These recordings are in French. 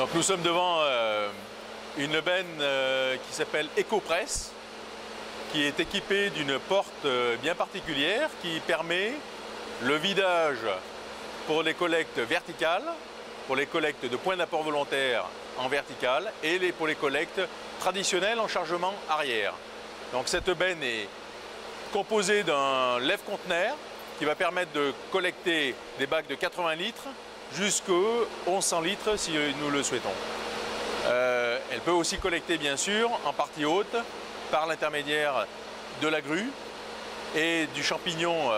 Donc nous sommes devant une benne qui s'appelle EcoPress, qui est équipée d'une porte bien particulière qui permet le vidage pour les collectes verticales, pour les collectes de points d'apport volontaire en vertical et pour les collectes traditionnelles en chargement arrière. Donc cette benne est composée d'un lève-conteneur qui va permettre de collecter des bacs de 80 litres jusqu'aux 1100 litres si nous le souhaitons. Elle peut aussi collecter bien sûr en partie haute par l'intermédiaire de la grue et du champignon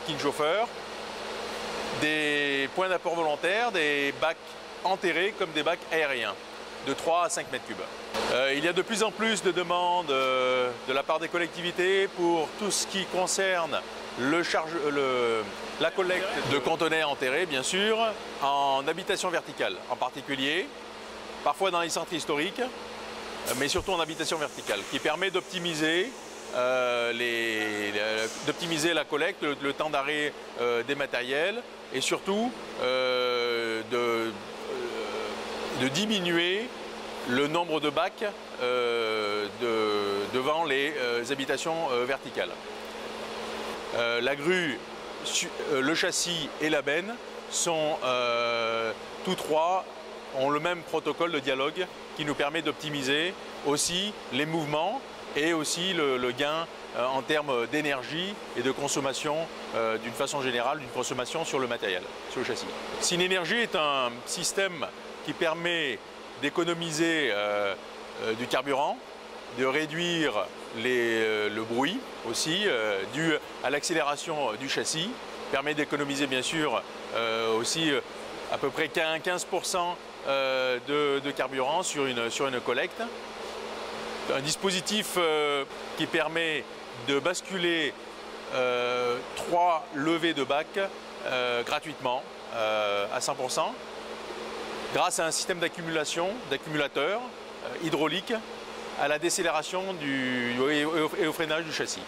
Kingshoffer, des points d'apport volontaires, des bacs enterrés comme des bacs aériens de 3 à 5 mètres cubes. Il y a de plus en plus de demandes de la part des collectivités pour tout ce qui concerne la collecte de conteneurs enterrés, bien sûr, en habitation verticale en particulier, parfois dans les centres historiques, mais surtout en habitation verticale, qui permet d'optimiser la collecte, le temps d'arrêt des matériels et surtout de diminuer le nombre de bacs devant les habitations verticales. La grue, le châssis et la benne sont tous trois ont le même protocole de dialogue qui nous permet d'optimiser aussi les mouvements et aussi le gain en termes d'énergie et de consommation d'une façon générale, d'une consommation sur le matériel, sur le châssis. Synergie est un système qui permet d'économiser du carburant, de réduire le bruit aussi dû à l'accélération du châssis, permet d'économiser bien sûr aussi à peu près 15% de carburant sur une collecte. Un dispositif qui permet de basculer 3 levées de bac gratuitement à 100% grâce à un système d'accumulateur hydraulique à la décélération et au freinage du châssis.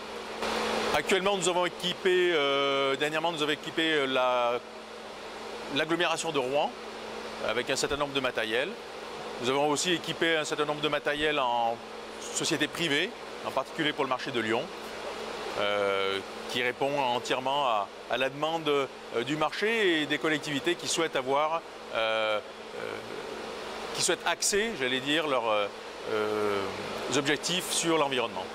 Actuellement, nous avons équipé, dernièrement, nous avons équipé l'agglomération de Rouen avec un certain nombre de matériel. Nous avons aussi équipé un certain nombre de matériel en société privée, en particulier pour le marché de Lyon, qui répond entièrement à la demande du marché et des collectivités qui souhaitent axer, j'allais dire, leurs objectifs sur l'environnement.